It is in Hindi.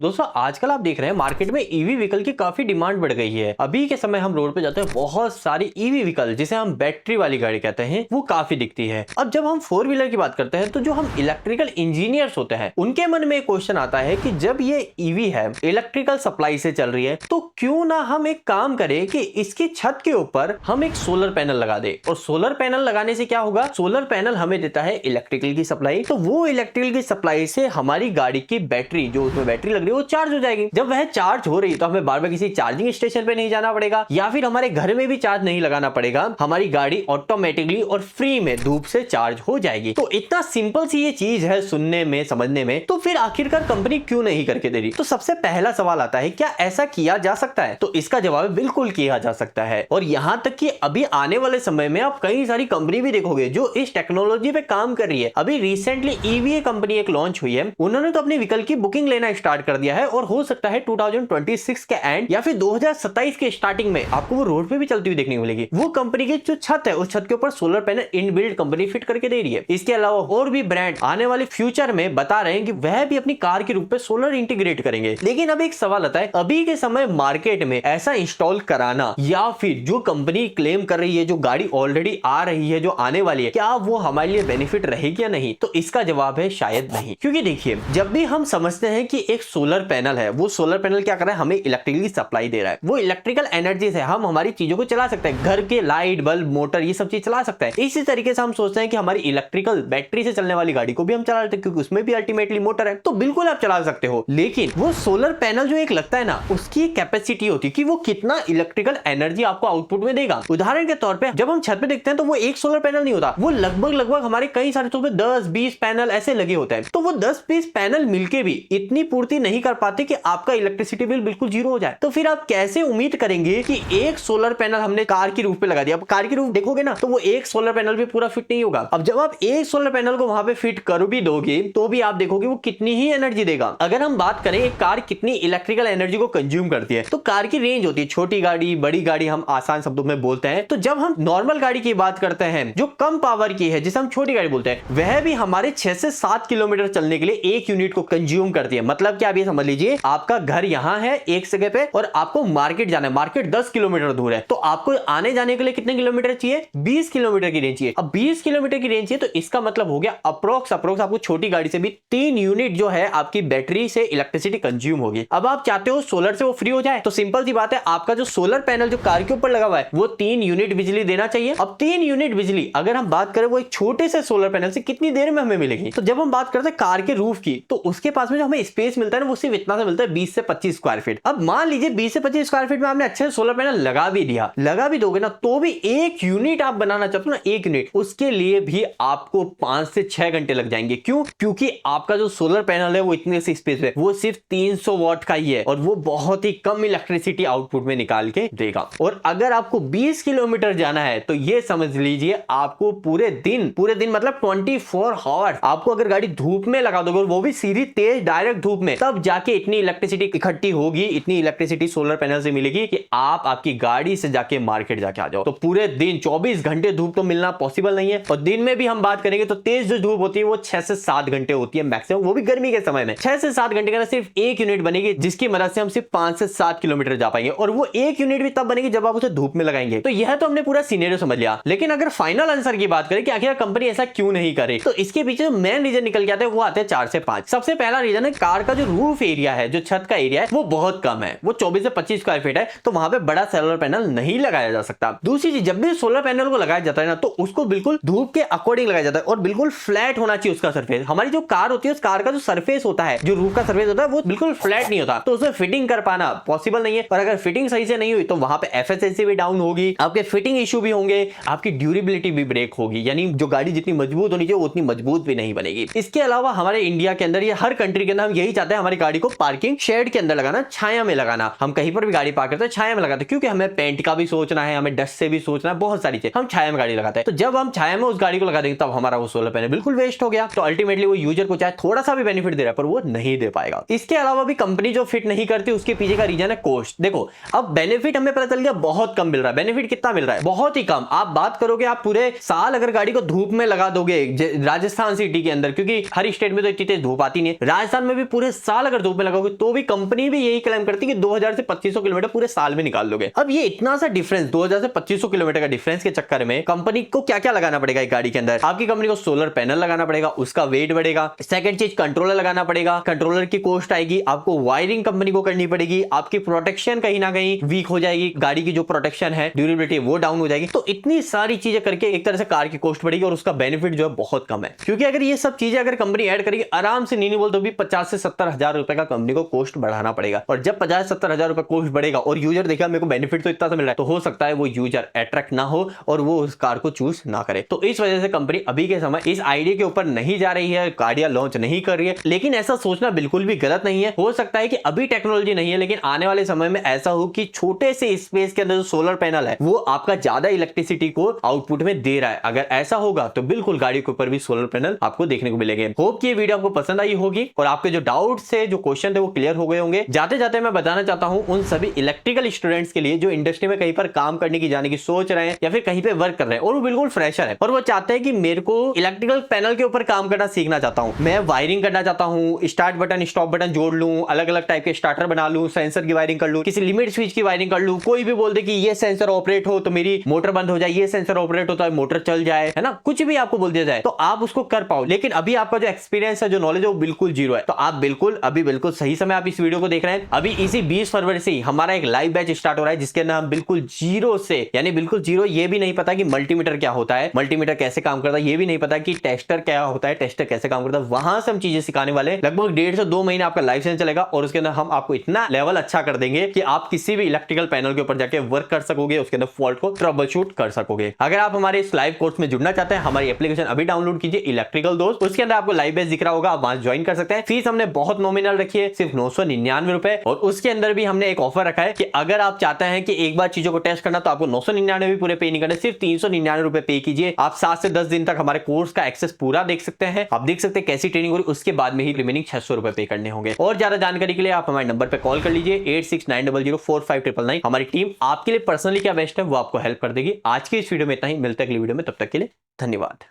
दोस्तों आजकल आप देख रहे हैं मार्केट में ईवी व्हीकल की काफी डिमांड बढ़ गई है। अभी के समय हम रोड पे जाते हैं, बहुत सारी ईवी व्हीकल जिसे हम बैटरी वाली गाड़ी कहते हैं वो काफी दिखती है। अब जब हम फोर व्हीलर की बात करते हैं तो जो हम इलेक्ट्रिकल इंजीनियर्स होते हैं उनके मन में एक क्वेश्चन आता है कि जब ये ईवी है, इलेक्ट्रिकल सप्लाई से चल रही है, तो क्यों ना हम एक काम करें कि इसकी छत के ऊपर हम एक सोलर पैनल लगा दे। और सोलर पैनल लगाने से क्या होगा, सोलर पैनल हमें देता है इलेक्ट्रिकल की सप्लाई, तो वो इलेक्ट्रिकल की सप्लाई से हमारी गाड़ी की बैटरी, जो उसमें बैटरी लग रही है, वो चार्ज हो जाएगी। जब वह चार्ज हो रही तो हमें बार बार किसी चार्जिंग स्टेशन पे नहीं जाना पड़ेगा या फिर हमारे घर में भी चार्ज नहीं लगाना पड़ेगा। हमारी गाड़ी ऑटोमेटिकली और फ्री में धूप से चार्ज हो जाएगी। तो इतना सिंपल सी ये चीज है सुनने में, समझने में, तो फिर आखिरकार कंपनी क्यों नहीं करके दे रही। तो सबसे पहला सवाल आता है, क्या ऐसा किया जा सकता है? तो इसका जवाब है बिल्कुल किया जा सकता है। और यहां तक कि अभी आने वाले समय में आप कई सारी कंपनी भी देखोगे जो इस टेक्नोलॉजी पे काम कर रही है। अभी रिसेंटली ईवीए कंपनी एक लॉन्च हुई है, उन्होंने तो अपनी व्हीकल की बुकिंग लेना स्टार्ट कर दिया है और हो सकता है 2026 के एंड या फिर 2027 के स्टार्टिंग में आपको वो रोड पे भी चलती हुई देखने को मिलेगी। वो कंपनी की जो छत है, उस छत के ऊपर solar panel inbuilt company fit करके दे रही है। इसके अलावा और भी ब्रांड आने वाले फ्यूचर में बता रहे हैं कि वह भी अपनी कार के रूप में सोलर इंटीग्रेट करेंगे। लेकिन अब एक सवाल आता है, अभी के समय मार्केट में ऐसा इंस्टॉल कराना या फिर जो कंपनी क्लेम कर रही है, जो गाड़ी ऑलरेडी आ रही है, जो आने वाली है, क्या वो हमारे लिए बेनिफिट रहेगी या नहीं? तो इसका जवाब है शायद नहीं। क्योंकि देखिए, जब भी हम समझते हैं कि एक सोलर पैनल है, वो सोलर पैनल क्या कर रहा है, हमें इलेक्ट्रिकल सप्लाई दे रहा है। वो इलेक्ट्रिकल एनर्जी से हम हमारी चीजों को चला सकते हैं, घर के लाइट बल्ब मोटर ये सब चीज चला सकते हैं। इसी तरीके से हम सोचते हैं कि हमारी इलेक्ट्रिकल बैटरी से चलने वाली गाड़ी को भी हम चला सकते हैं, क्योंकि उसमें भी अल्टीमेटली मोटर है। तो बिल्कुल आप चला सकते हो। लेकिन वो सोलर पैनल जो एक लगता है ना, उसकी कैपेसिटी होती है कि वो कितना इलेक्ट्रिकल एनर्जी आपको आउटपुट में देगा। उदाहरण के तौर पर जब हम छत पे देखते हैं तो वो एक सोलर पैनल नहीं होता, वो लगभग हमारे कई सारे 10-20 पैनल ऐसे लगे होते हैं। तो वो 10-20 पैनल मिलके भी इतनी पूर्ति नहीं कर पाते कि आपका इलेक्ट्रिसिटी बिल बिल्कुल जीरो हो जाए। तो फिर आप कैसे उम्मीद करेंगे कि एक सोलर पैनल हमने कार की रूफ पे लगा दिया। अब कार की रूफ देखोगे ना, तो वो एक सोलर पैनल भी पूरा फिट नहीं होगा। अब जब आप एक सोलर पैनल को वहां पे फिट कर भी दोगे तो भी आप देखोगे वो कितनी ही एनर्जी देगा। अगर हम बात करें एक कार कितनी इलेक्ट्रिकल एनर्जी को कंज्यूम करती है, तो कार की रेंज होती है, छोटी गाड़ी, बड़ी गाड़ी, हम आसान शब्दों में बोलते हैं। तो जब हम नॉर्मल गाड़ी की बात करते हैं जो कम पावर की है, जिसे हम छोटी गाड़ी बोलते हैं, वह भी हमारे 6 से 7 किलोमीटर चलने के लिए एक यूनिट को कंज्यूम करती है। मतलब कि आप ये समझ लीजिए, आपका घर यहां है एक जगह पे और आपको मार्केट जाना है, मार्केट 10 किलोमीटर दूर है, तो आपको आने जाने के लिए कितने किलोमीटर चाहिए? 20 किलोमीटर की रेंज चाहिए। अब 20 किलोमीटर की रेंज चाहिए तो इसका मतलब हो गया अप्रोक्स आपको छोटी गाड़ी से भी 3 यूनिट जो है आपकी बैटरी से इलेक्ट्रिसिटी कंज्यूम होगी। अब आप चाहते हो सोलर से वो फ्री हो जाए, तो सिंपल सी बात है, आपका जो सोलर पैनल जो कार के ऊपर लगा हुआ है वो 3 यूनिट बिजली देना चाहिए। अब 3 यूनिट बिजली अगर हम बात करें वो एक छोटे से सोलर पैनल से कितनी देर में हमें मिलेगी? तो जब हम बात करते हैं कार के रूफ की, तो उसके पास में जो हमें स्पेस मिलता है ना, वो सिर्फ इतना सा मिलता है, 20 से 25 स्क्वायर फीट। अब मान लीजिए 20 से 25 स्क्वायर फीट में आपने अच्छे से सोलर पैनल लगा भी दिया, लगा भी दोगे ना, तो भी एक यूनिट आप बनाना चाहते हो ना, एक यूनिट, उसके लिए भी आपको 5 से 6 घंटे लग जाएंगे। क्यों? क्योंकि आपका जो सोलर पैनल है वो इतने से स्पेस में, वो सिर्फ 300 वॉट का ही है और वो बहुत ही कम इलेक्ट्रिसिटी आउटपुट में निकाल के देगा। और अगर आपको 20 किलोमीटर जाना है तो ये समझ लीजिए आपको पूरे दिन मतलब 24 आवर्स आपको अगर गाड़ी धूप में लगा दोगे, वो भी सीधी तेज डायरेक्ट धूप में, तब जाके इतनी इलेक्ट्रिसिटी इकट्ठी होगी, इतनी इलेक्ट्रिसिटी सोलर पैनल से मिलेगी कि आप आपकी गाड़ी से जाके मार्केट जाके आ जाओ। तो पूरे दिन 24 घंटे धूप तो मिलना पॉसिबल नहीं है। और दिन में भी हम बात करेंगे तो तेज जो धूप होती है वो 6 से 7 घंटे होती है मैक्सिमम, वो भी गर्मी के समय में 6 से 7 घंटे का सिर्फ एक यूनिट बनेगी, जिसकी मदद से हम सिर्फ 5 से 7 किलोमीटर जा पाएंगे। और वो एक यूनिट भी तब बनेगी जब आप उसे धूप में लगाएंगे। तो यह तो हमने पूरा सिनेरियो समझ लिया। लेकिन अगर फाइनल आंसर की बात करें कि आखिर कंपनी ऐसा क्यों नहीं करे, तो इसके पीछे जो मेन रीजन निकल के आते हैं वो आते हैं 4 से 5। सबसे पहला रीजन है, कार का जो रूफ एरिया है, जो छत का एरिया है, वो बहुत कम है, वो 24 से 25 स्क्वायर फीट है, तो वहां पे बड़ा सोलर पैनल नहीं लगाया जा सकता। दूसरी चीज, जब भी सोलर पैनल को लगाया जाता है ना, तो उसको बिल्कुल धूप के अकॉर्डिंग लगाया जाता है और बिल्कुल फ्लैट होना चाहिए उसका सरफेस। हमारी जो कार होती है, उस कार का जो सरफेस होता है, जो रूफ का सरफेस होता है, वो बिल्कुल फ्लैट नहीं होता, तो उसमें फिटिंग कर पाना पॉसिबल नहीं है। और अगर फिटिंग सही से नहीं हुई तो वहां पे एफिशिएंसी भी डाउन होगी, आपके फिटिंग इश्यू भी होंगे, आपकी ड्यूरेबिलिटी भी ब्रेक होगी, यानी जो गाड़ी जितनी मजबूत होनी चाहिए उतनी मजबूत भी नहीं बनेगी। इसके अलावा हमारे इंडिया के अंदर, ये हर कंट्री के अंदर हम यही चाहते हैं, हमारी गाड़ी को पार्किंग शेड के अंदर लगाना, छाया में लगाना। हम कहीं पर भी गाड़ी पार्क करते हैं छाया में लगाते हैं, क्योंकि हमें पेंट का भी सोचना है, हमें डस्ट से भी सोचना है, बहुत सारी चीज हम छाया में गाड़ी लगाते हैं। तो जब हम छाया में उस गाड़ी को लगा देंगे तब हमारा वो सोलर पैनल बिल्कुल वेस्ट हो गया। तो अल्टीमेटली वो यूजर को चाहे थोड़ा सा भी बेनिफिट दे रहा है पर वो नहीं दे पाएगा। इसके अलावा भी कंपनी जो फिट नहीं करती उसके पीछे का रीजन है कॉस्ट। देखो, अब बेनिफिट हमें पता चल गया बहुत कम मिल रहा है। बेनिफिट कितना मिल रहा है? बहुत ही कम। आप बात करोगे, आप पूरे साल अगर गाड़ी को धूप में लगा दोगे राजस्थान सिटी के अंदर, क्योंकि हर स्टेट में तो इतनी तेज धूप आती नहीं है, राजस्थान में भी पूरे साल अगर धूप में लगाओगे तो भी कंपनी भी यही क्लेम करती है कि 2000 से 2500 किलोमीटर पूरे साल में निकाल लोगे। अब ये इतना सा डिफरेंस 2000 से 2500 किलोमीटर का डिफरेंस के चक्कर में कंपनी को क्या क्या लगाना पड़ेगा एक गाड़ी के अंदर। आपकी कंपनी को सोलर पैनल लगाना पड़ेगा, उसका वेट बढ़ेगा। सेकंड चीज कंट्रोलर लगाना पड़ेगा, कंट्रोलर की कॉस्ट आएगी। आपको वायरिंग कंपनी को करनी पड़ेगी, आपकी प्रोटेक्शन कहीं ना कहीं वीक हो जाएगी, गाड़ी की जो प्रोटेक्शन है ड्यूरेबिलिटी वो डाउन हो जाएगी। तो इतनी सारी चीजें करके एक तरह से कार की कॉस्ट बढ़ेगी और उसका बेनिफिट जो है बहुत कम है। क्योंकि अगर ये सब चीजें अगर कंपनी ऐड करेगी आराम से नहीं बोल तो भी 50 से 70 हजार रुपए का कंपनी को कॉस्ट बढ़ाना पड़ेगा। और जब 50-70 हजार रुपए कॉस्ट बढ़ेगा और यूजर देखा मेरे को बेनिफिट तो इतना सा मिल रहा है, तो हो सकता है वो यूजर अट्रैक्ट ना हो और वो उस कार को चूज ना करे। तो इस वजह से कंपनी अभी के समय इस आइडिया के ऊपर नहीं जा रही है, गाड़ियां लॉन्च नहीं कर रही है। लेकिन ऐसा सोचना बिल्कुल भी गलत नहीं है। हो सकता है कि अभी टेक्नोलॉजी नहीं है लेकिन आने वाले समय में ऐसा हो कि छोटे से स्पेस के अंदर जो सोलर पैनल है वो आपका ज्यादा इलेक्ट्रिसिटी को आउटपुट में दे रहा है। अगर ऐसा होगा तो बिल्कुल गाड़ी के ऊपर भी सोलर पैनल आपको देखने को मिलेंगे। होप कि ये वीडियो आपको पसंद आई होगी और आपके जो डाउट से जो क्वेश्चन थे वो क्लियर हो गए होंगे। जाते जाते मैं बताना चाहता हूं उन सभी इलेक्ट्रिकल स्टूडेंट्स के लिए जो इंडस्ट्री में कहीं पर काम करने की जाने की सोच रहे हैं या फिर कहीं पे वर्क कर रहे हैं और वो बिल्कुल फ्रेशर है और वो चाहते हैं कि मेरे को इलेक्ट्रिकल पैनल के ऊपर काम करना सीखना चाहता हूं, मैं वायरिंग करना चाहता हूं, स्टार्ट बटन स्टॉप बटन जोड़ लूं, अलग अलग टाइप के स्टार्टर बना लूं, सेंसर की वायरिंग कर लूं, किसी लिमिट स्विच की वायरिंग कर लूं। कोई भी बोल दे कि ये सेंसर ऑपरेट हो तो मेरी मोटर बंद हो जाए, ये सेंसर ऑपरेट हो तो मोटर चल जाए, है ना, कुछ भी आपको बोल दिया जाए तो आप उसको कर पाओ। लेकिन अभी आपका जो एक्सपीरियंस है, जो नॉलेज है वो बिल्कुल जीरो है। तो आप बिल्कुल अभी बिल्कुल सही समय आप इस वीडियो को देख रहे हैं। अभी इसी 20 फरवरी से हमारा एक लाइव बैच स्टार्ट हो रहा है जिसके अंदर हम बिल्कुल जीरो से, यानी बिल्कुल जीरो, ये भी नहीं पता कि मल्टीमीटर क्या होता है, मल्टीमीटर कैसे काम करता है, ये भी नहीं पता कि टेस्टर क्या होता है, टेस्टर कैसे काम करता है, वहां से हम चीजें सिखाने वाले। लगभग 1.5 से 2 महीने आपका लाइव सेशन चलेगा और उसके अंदर हम आपको इतना लेवल अच्छा कर देंगे कि आप किसी भी इलेक्ट्रिकल पैनल के ऊपर जाके वर्क कर सकोगे, उसके अंदर फॉल्ट को ट्रबल शूट कर सकोगे। अगर आप हमारे इस लाइव कोर्स में जुड़ना चाहते हैं, हमारी एप्लीकेशन अभी डाउनलोड कीजिए इलेक्ट्रिकल दोस्त, उसके अंदर आपको लाइव बैच दिख रहा होगा, आप वहां ज्वाइन कर सकते हैं। फीस हमने बहुत नॉमिनल रखी है, सिर्फ 999 रुपए। और उसके अंदर भी हमने एक ऑफर रखा है कि अगर आप चाहते हैं कि एक बार चीजों को टेस्ट करना तो आपको 999 भी पूरे पे नहीं करना, सिर्फ 399 रुपए पे कीजिए। आप 7 से 10 दिन तक हमारे कोर्स का एक्सेस पूरा देख सकते हैं, आप देख सकते हैं कैसी ट्रेनिंग हो रही है, उसके बाद में ही रिमेनिंग 600 रुपए पे करने होंगे। और ज्यादा जानकारी के लिए आप हमारे नंबर पे कॉल कर लीजिए 8690045999। हमारी टीम आपके लिए पर्सनली क्या बेस्ट है वो आपको हेल्प कर देगी। आज की इस वीडियो में इतना ही, मिलते हैं अगली वीडियो में, तब तक के लिए धन्यवाद।